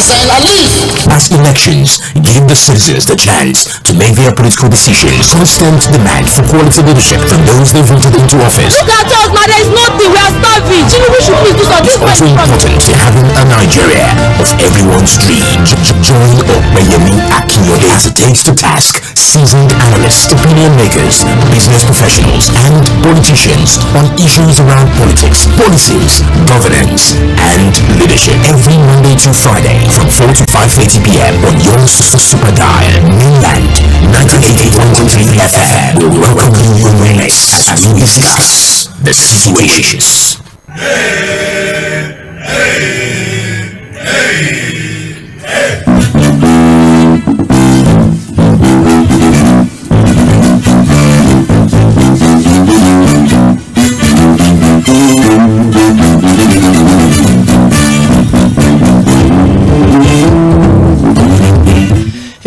Past elections give the citizens the chance to make their political decisions. Constant demand for quality leadership from those they voted into office. Look at us, man, there is nothing, we are starving. Tinubu should please do something. It's also important to having a Nigeria of everyone's dream. Join Opeyemi Akinyode as it takes to task seasoned analysts, opinion makers, business professionals, and politicians on issues around politics, policies, governance, and leadership. Every Monday to Friday from 4 to 5:30 p.m. on your super dial, Mainland 98.3 FM will welcome you next as we discuss the situations.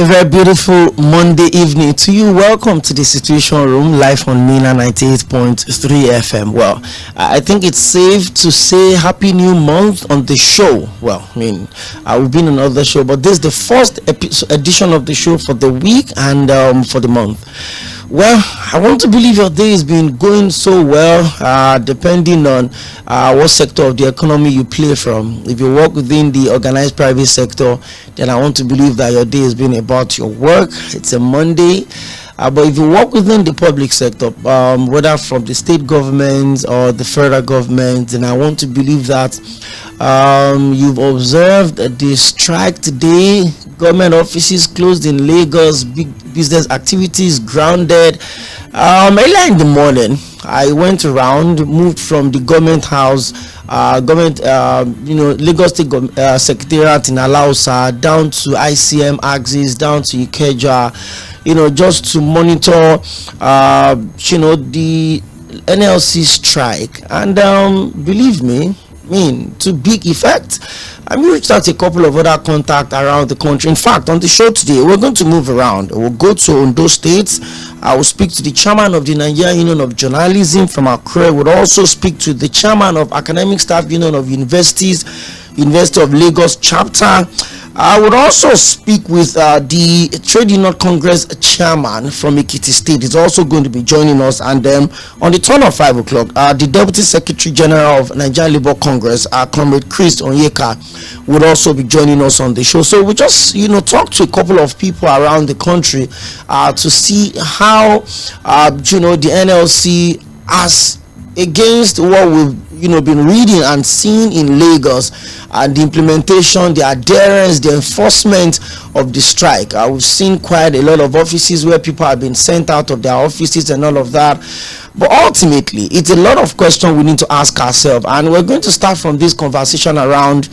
A very beautiful Monday evening to you. Welcome to the Situation Room live on Mina 98.3 FM. Well, I think it's safe to say Happy New Month on the show. Well, I mean, we've been on another show, but this is the first edition of the show for the week and for the month. Well, I want to believe your day has been going so well, depending on what sector of the economy you play from. If you work within the organized private sector, then I want to believe that your day has been about your work. It's a Monday. But if you work within the public sector, whether from the state government or the federal government, then I want to believe that you've observed the strike today. Government offices closed in Lagos, big business activities grounded. Earlier in the morning, I went around, moved from the government house, Lagos State Secretariat in Alausa, down to ICM Axis, down to Ikeja, just to monitor, the NLC strike. And believe me, to big effect. I'm going to start a couple of other contacts around the country. In fact, on the show today, we're going to move around. We'll go to Ondo State. I will speak to the chairman of the Nigerian Union of Journalism from Accra. We'll also speak to the chairman of Academic Staff Union of Universities, University of Lagos chapter. I would also speak with the Trade Union Congress chairman from Ekiti State. He's also going to be joining us. And on the turn of 5 o'clock, the Deputy Secretary General of Nigerian Labour Congress, Comrade Chris Onyeka, would also be joining us on the show. So we just, talk to a couple of people around the country to see how, the NLC has, against what we've been reading and seeing in Lagos, and the implementation, the adherence, the enforcement of the strike. We've seen quite a lot of offices where people have been sent out of their offices and all of that. But ultimately, it's a lot of questions we need to ask ourselves, and we're going to start from this conversation around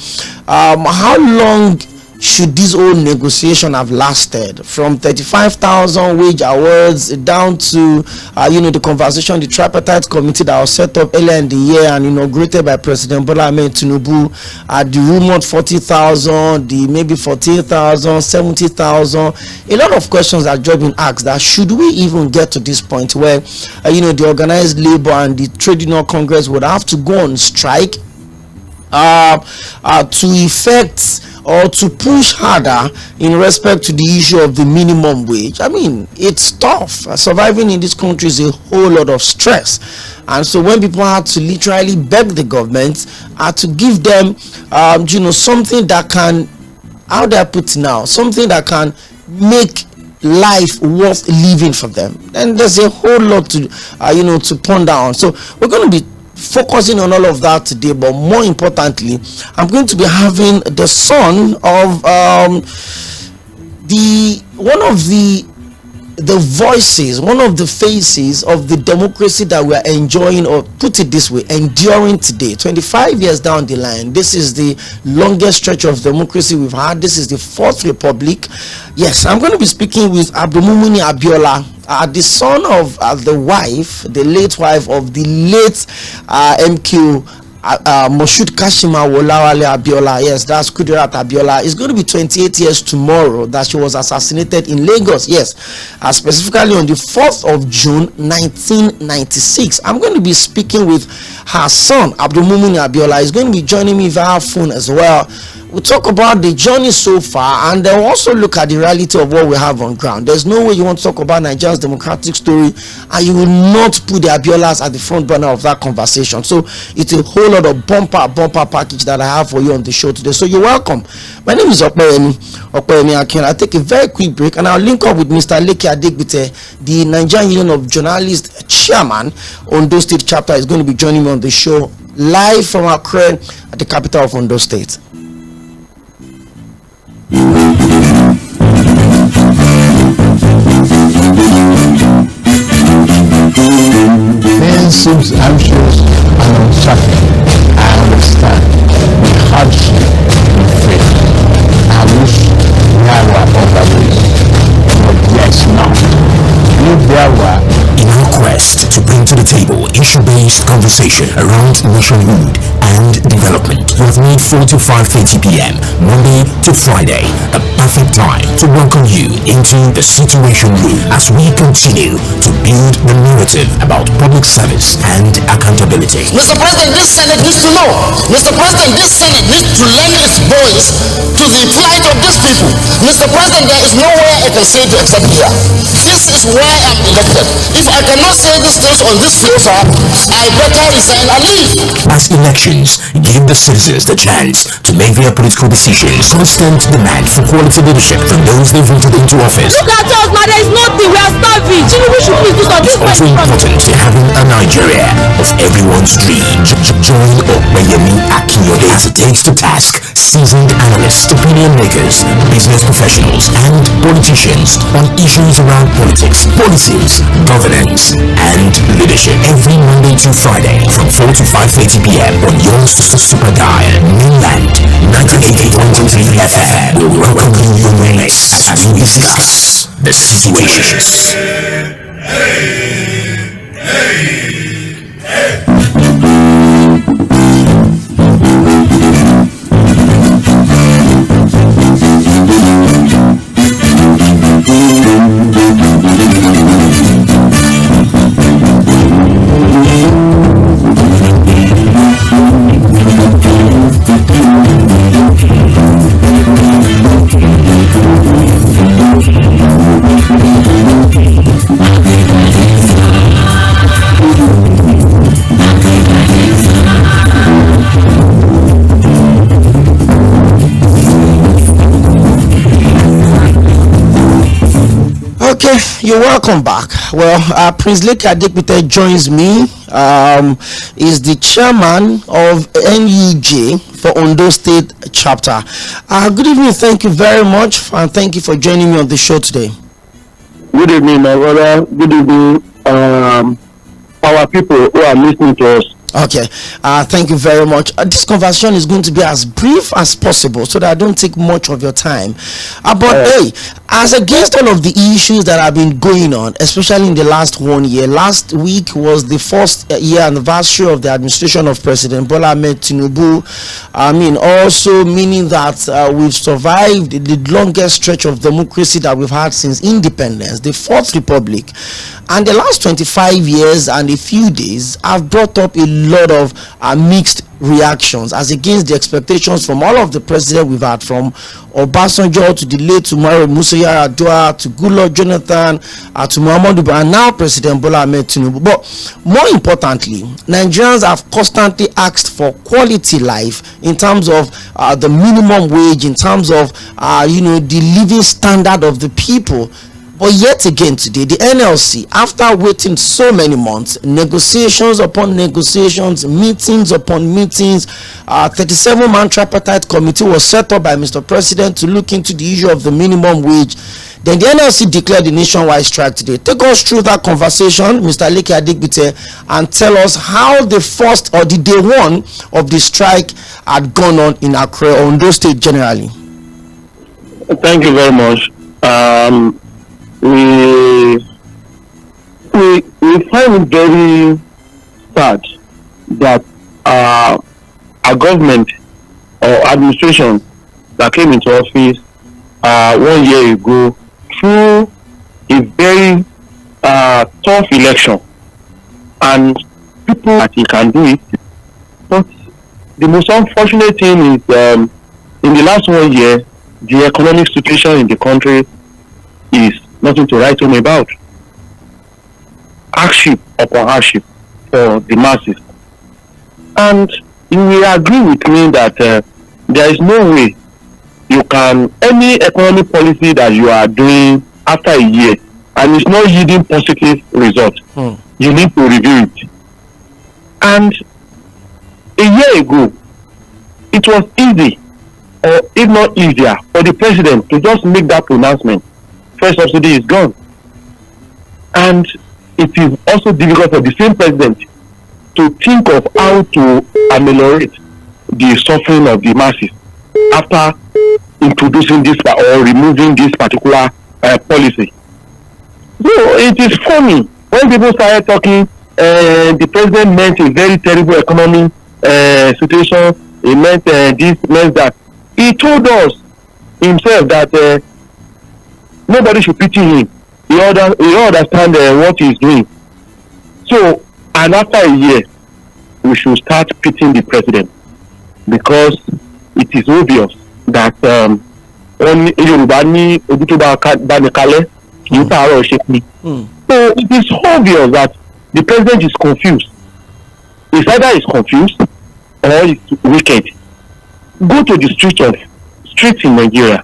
how long should this whole negotiation have lasted, from 35,000 wage awards down to the conversation, the tripartite committee that was set up earlier in the year and inaugurated by President Bola Ahmed Tinubu, the rumored 40,000, the maybe 48,000, 70,000. A lot of questions are just been asked, that should we even get to this point where the organized labor and the Trade Union Congress would have to go on strike to effect or to push harder in respect to the issue of the minimum wage. I mean, it's tough. Surviving in this country is a whole lot of stress. And so when people had to literally beg the government to give them, something that can, how do I put it now, something that can make life worth living for them, and there's a whole lot to, to ponder on. So we're going to be focusing on all of that today, but more importantly, I'm going to be having the son of one of the voices, one of the faces of the democracy that we are enjoying, or put it this way, enduring today. 25 years down the line, this is the longest stretch of democracy we've had. This is the Fourth Republic. Yes, I'm going to be speaking with Abdulmumuni Abiola, the son of the wife, the late wife of the late MQ Moshood Kashima Wolawale Abiola. Yes, that's Kudirat Abiola. It's going to be 28 years tomorrow that she was assassinated in Lagos. Yes, specifically on the 4th of June 1996. I'm going to be speaking with her son Abdulmumuni Abiola. He's going to be joining me via phone as well. we'll talk about the journey so far, and then we'll also look at the reality of what we have on ground. There's no way you want to talk about Nigeria's democratic story and you will not put the Abiolas at the front burner of that conversation. So it's a whole lot of bumper package that I have for you on the show today. So you're welcome. My name is Opeyemi Akinyode. I'll take a very quick break and I'll link up with Mr. Lìධᴇ Adegbite, the Nigerian Union of Journalists chairman. Ondo State chapter is going to be joining me on the show live from Accra at the capital of Ondo State. Man seems anxious and uncertain. I understand the hardship we face. I wish there were other ways, but yes, not. If there were, in our quest to bring to the table issue-based conversation around nationhood and development, we have made 4 to 5:30 p.m. Monday to Friday a perfect time to welcome you into the Situation Room as we continue to build the narrative about public service and accountability. Mr. President, this Senate needs to know. Mr. President, this Senate needs to lend its voice to the plight of these people. Mr. President, there is nowhere I can say to except here. This is why I'm elected. If I cannot say these things on this floor, sir, I better resign and leave. As elections give the citizens the chance to make their political decisions, constant demand for quality leadership from those they voted into office. Look at us, man. There is nothing. We are starving. Tinubu should please do something. It's also important to having a Nigeria of everyone's dream. Join Opeyemi Akinyode as it takes to task seasoned analysts, opinion makers, business professionals, and politicians on issues around politics, policies, governance, and leadership. Every Monday to Friday from 4 to 5:30 p.m. on your super dial, Mainland 98.3 FM will welcome you next as we discuss the situations. Okay, you're welcome back. Well, Prince Lìධᴇ Adegbite joins me. Is the chairman of NUJ for Ondo State chapter. Good evening. Thank you very much, and thank you for joining me on the show today. Good evening, my brother. Good evening, our people who are listening to us. Okay, thank you very much. This conversation is going to be as brief as possible so that I don't take much of your time. But hey, as against all of the issues that have been going on, especially in the last 1 year, last week was the first year anniversary of the administration of President Bola Ahmed Tinubu. I mean, also meaning that we've survived the longest stretch of democracy that we've had since independence, the Fourth Republic. And the last 25 years and a few days have brought up a lot of mixed reactions as against the expectations from all of the presidents we've had, from Obasanjo to the late Umaru Musa Yar'Adua to Goodluck Jonathan to Muhammadu Buhari, and now President Bola Ahmed Tinubu. But more importantly, Nigerians have constantly asked for quality life in terms of the minimum wage, in terms of the living standard of the people. But yet again today, the NLC, after waiting so many months, negotiations upon negotiations, meetings upon meetings, 37-man tripartite committee was set up by Mr. President to look into the issue of the minimum wage. Then the NLC declared the nationwide strike today. Take us through that conversation, Mr. Lìධᴇ Adegbite, and tell us how the first or the day one of the strike had gone on in Accra, Ondo State generally. Thank you very much. We find it very sad that a government or administration that came into office 1 year ago through a very tough election, and people that he can do it. But the most unfortunate thing is in the last 1 year, the economic situation in the country is nothing to write home about. Hardship upon hardship for the masses. And you will agree with me that there is no way you can, any economic policy that you are doing after a year and it's not yielding positive results, you need to review it. And a year ago, it was easy, or if not easier, for the president to just make that pronouncement. First subsidy is gone. And it is also difficult for the same president to think of how to ameliorate the suffering of the masses after introducing this or removing this particular policy. So it is funny when people started talking, the president meant a very terrible economic situation. He meant this, meant that. He told us himself that nobody should pity him. He understand what he's doing. So, and after a year, we should start pitying the president, because it is obvious that so it is obvious that the president is confused. It's either he's confused or he's wicked. Go to the streets in Nigeria.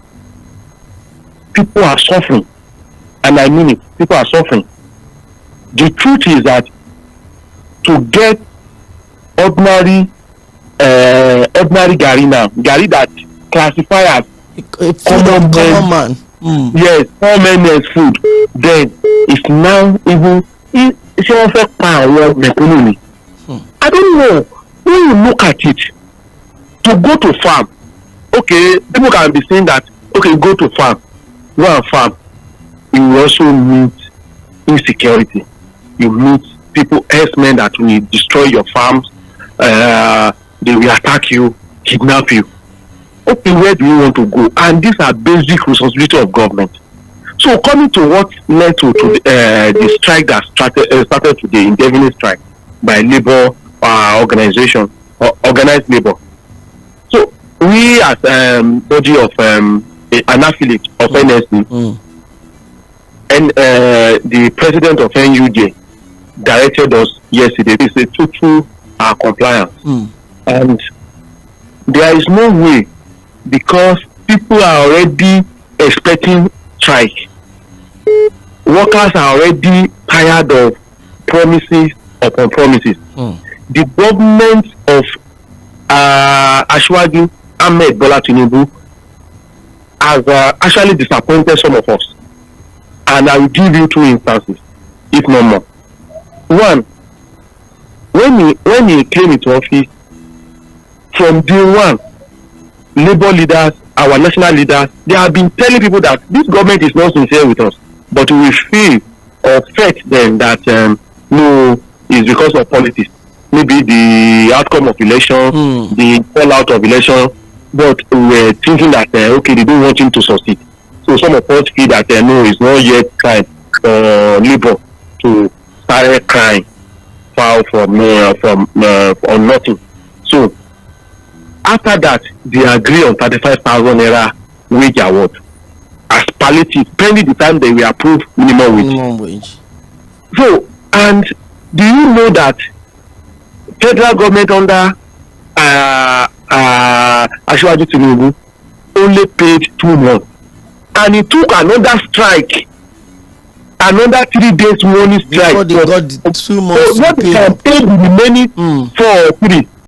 People are suffering, and I mean it. People are suffering. The truth is that to get ordinary gari now, gari that classify as common man. Yes, common as food. Then it's now even I don't know. When you look at it, to go to farm, okay, people can be saying that, okay, go to farm, go and farm. You will also meet insecurity. You meet people, herdsmen that will destroy your farms. They will attack you, kidnap you. Okay, where do you want to go? And these are basic responsibility of government. So coming to what led to the strike that started today, indefinite strike by labor organization, or organized labor. So we as body of an affiliate of NSD, and the president of NUJ directed us yesterday to say total compliance. And there is no way, because people are already expecting strike. Workers are already tired of promises upon promises. The government of Asiwaju Ahmed Bola Tinubu has actually disappointed some of us. And I will give you two instances, if not more. One, when he came into office, from day one, labor leaders, our national leaders, they have been telling people that this government is not sincere with us, but we feel or felt then that no, it's because of politics. Maybe the outcome of election, the fallout of election, but we were thinking that okay, they don't want him to succeed. So some of us feel that no, it's not yet time for labor to start crying foul from on nothing. So after that, they agree on 35,000 naira wage award as palliative, pending the time they will approve minimum wage. So, and do you know that federal government under Asiwaju Tinubu only paid 2 months, and it took another strike, another 3 days morning strike. Before they got the 2 months so what they can pay the remaining 4 or 3.